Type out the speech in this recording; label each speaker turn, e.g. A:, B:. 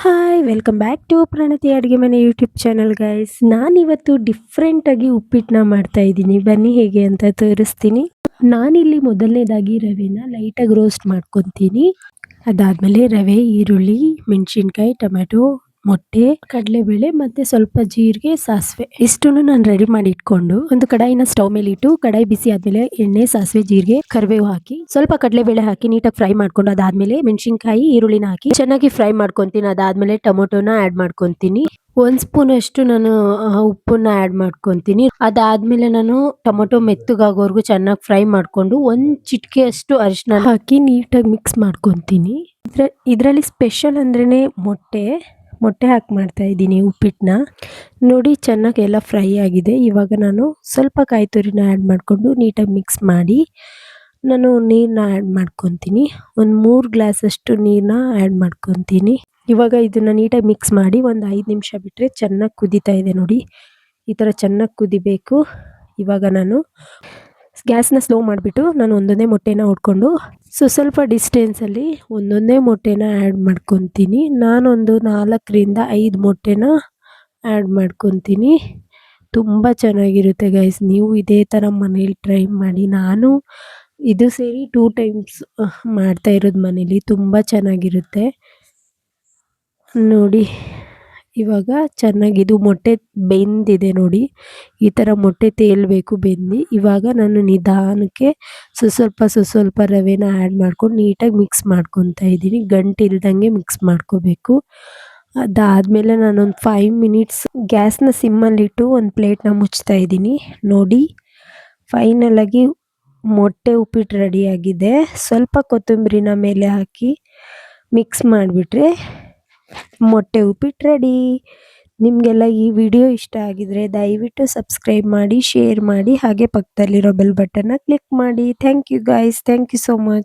A: Hi welcome back to ಪ್ರಣತಿ ಅಡುಗೆ ಮನೆ YouTube channel guys. ನಾನಿವತ್ತು ಡಿಫ್ರೆಂಟಾಗಿ ಉಪ್ಪಿಟ್ಟನ್ನ ಮಾಡ್ತಾ ಇದ್ದೀನಿ. ಬನ್ನಿ ಹೇಗೆ ಅಂತ ತೋರಿಸ್ತೀನಿ. ನಾನಿಲ್ಲಿ ಮೊದಲನೇದಾಗಿ ರವೆನ ಲೈಟಾಗಿ ರೋಸ್ಟ್ ಮಾಡ್ಕೊತೀನಿ. ಅದಾದಮೇಲೆ ರವೆ, ಈರುಳ್ಳಿ, ಮೆಣಸಿನ್ಕಾಯಿ, ಟೊಮೆಟೊ, ಮೊಟ್ಟೆ, ಕಡಲೆಬೇಳೆ ಮತ್ತು ಸ್ವಲ್ಪ ಜೀರಿಗೆ, ಸಾಸಿವೆ ಇಷ್ಟನ್ನು ನಾನು ರೆಡಿ ಮಾಡಿ ಇಟ್ಕೊಂಡು ಒಂದು ಕಡಾಯಿನ ಸ್ಟವ್ ಮೇಲೆ ಇಟ್ಟು ಕಡಾಯಿ ಬಿಸಿ ಆದಮೇಲೆ ಎಣ್ಣೆ, ಸಾಸಿವೆ, ಜೀರಿಗೆ, ಕರಿಬೇವು ಹಾಕಿ ಸ್ವಲ್ಪ ಕಡಲೆಬೇಳೆ ಹಾಕಿ ನೀಟಾಗಿ ಫ್ರೈ ಮಾಡ್ಕೊಂಡು ಅದಾದಮೇಲೆ ಮೆಣಸಿನ್ಕಾಯಿ, ಈರುಳ್ಳಿನ ಹಾಕಿ ಚೆನ್ನಾಗಿ ಫ್ರೈ ಮಾಡ್ಕೊತೀನಿ. ಅದಾದಮೇಲೆ ಟೊಮೊಟೊನ ಆ್ಯಡ್ ಮಾಡ್ಕೊತೀನಿ. 1 ಸ್ಪೂನ್ ಅಷ್ಟು ನಾನು ಉಪ್ಪನ್ನ ಆ್ಯಡ್ ಮಾಡ್ಕೊತೀನಿ. ಅದಾದಮೇಲೆ ನಾನು ಟೊಮೊಟೊ ಮೆತ್ತಗಾಗೋವರೆಗೂ ಚೆನ್ನಾಗಿ ಫ್ರೈ ಮಾಡಿಕೊಂಡು 1 ಚಿಟಿಕೆ ಅಷ್ಟು ಅರಿಶಿನ ಹಾಕಿ ನೀಟಾಗಿ ಮಿಕ್ಸ್ ಮಾಡ್ಕೊತೀನಿ. ಇದರಲ್ಲಿ ಸ್ಪೆಷಲ್ ಅಂದ್ರೇ ಮೊಟ್ಟೆ ಹಾಕಿ ಮಾಡ್ತಾ ಇದ್ದೀನಿ ಉಪ್ಪಿಟ್ಟನ್ನ. ನೋಡಿ ಚೆನ್ನಾಗಿ ಎಲ್ಲ ಫ್ರೈ ಆಗಿದೆ. ಇವಾಗ ನಾನು ಸ್ವಲ್ಪ ಕಾಯಿ ತುರಿನ ಆ್ಯಡ್ ಮಾಡಿಕೊಂಡು ನೀಟಾಗಿ ಮಿಕ್ಸ್ ಮಾಡಿ ನಾನು ನೀರನ್ನ ಆ್ಯಡ್ ಮಾಡ್ಕೊತೀನಿ. ಒಂದು 3 ಗ್ಲಾಸಷ್ಟು ನೀರನ್ನ ಆ್ಯಡ್ ಮಾಡ್ಕೊತೀನಿ. ಇವಾಗ ಇದನ್ನು ನೀಟಾಗಿ ಮಿಕ್ಸ್ ಮಾಡಿ ಒಂದು 5 ನಿಮಿಷ ಬಿಟ್ಟರೆ ಚೆನ್ನಾಗಿ ಕುದೀತಾ ಇದೆ ನೋಡಿ. ಈ ಥರ ಚೆನ್ನಾಗಿ ಕುದಿಬೇಕು. ಇವಾಗ ನಾನು ಗ್ಯಾಸ್ನ ಸ್ಲೋ ಮಾಡಿಬಿಟ್ಟು ನಾನು ಒಂದೊಂದೇ ಮೊಟ್ಟೆನ ಹೊಡ್ಕೊಂಡು ಸ್ವಲ್ಪ ಡಿಸ್ಟೆನ್ಸಲ್ಲಿ ಒಂದೊಂದೇ ಮೊಟ್ಟೆನ ಆ್ಯಡ್ ಮಾಡ್ಕೊತೀನಿ. ನಾನೊಂದು 4ರಿಂದ 5 ಮೊಟ್ಟೆನ ಆ್ಯಡ್ ಮಾಡ್ಕೊತೀನಿ. ತುಂಬ ಚೆನ್ನಾಗಿರುತ್ತೆ ಗೈಸ್. ನೀವು ಇದೇ ಥರ ಮನೇಲಿ ಟ್ರೈ ಮಾಡಿ. ನಾನು ಇದು ಸೇರಿ 2 ಟೈಮ್ಸ್ ಮಾಡ್ತಾ ಇರೋದು ಮನೇಲಿ. ತುಂಬ ಚೆನ್ನಾಗಿರುತ್ತೆ ನೋಡಿ. ಇವಾಗ ಚೆನ್ನಾಗಿ ಇದು ಮೊಟ್ಟೆ ಬೆಂದಿದೆ ನೋಡಿ. ಈ ಥರ ಮೊಟ್ಟೆ ತೇಲಬೇಕು ಬೆಂದು. ಇವಾಗ ನಾನು ನಿಧಾನಕ್ಕೆ ಸ್ವಲ್ಪ ರವೆನ ಆ್ಯಡ್ ಮಾಡ್ಕೊಂಡು ನೀಟಾಗಿ ಮಿಕ್ಸ್ ಮಾಡ್ಕೊತಾ ಇದ್ದೀನಿ. ಗಂಟಿಲ್ದಂಗೆ ಮಿಕ್ಸ್ ಮಾಡ್ಕೋಬೇಕು. ಅದಾದಮೇಲೆ ನಾನೊಂದು 5 ಮಿನಿಟ್ಸ್ ಗ್ಯಾಸ್ನ ಸಿಮ್ಮಲ್ಲಿಟ್ಟು ಒಂದು ಪ್ಲೇಟ್ನ ಮುಚ್ತಾ ಇದ್ದೀನಿ. ನೋಡಿ ಫೈನಲಾಗಿ ಮೊಟ್ಟೆ ಉಪ್ಪಿಟ್ಟು ರೆಡಿಯಾಗಿದೆ. ಸ್ವಲ್ಪ ಕೊತ್ತಂಬರಿನ ಮೇಲೆ ಹಾಕಿ ಮಿಕ್ಸ್ ಮಾಡಿಬಿಟ್ರೆ ಮೊಟ್ಟೆ ಉಪ್ಪಿಟ್ಟು ರೆಡಿ. ನಿಮಗೆಲ್ಲ ಈ ವಿಡಿಯೋ ಇಷ್ಟ ಆಗಿದರೆ ದಯವಿಟ್ಟು ಸಬ್ಸ್ಕ್ರೈಬ್ ಮಾಡಿ, ಶೇರ್ ಮಾಡಿ, ಹಾಗೆ ಪಕ್ಕದಲ್ಲಿರೋ ಬೆಲ್ ಬಟನ್ನ ಕ್ಲಿಕ್ ಮಾಡಿ. Thank you guys. Thank you so much.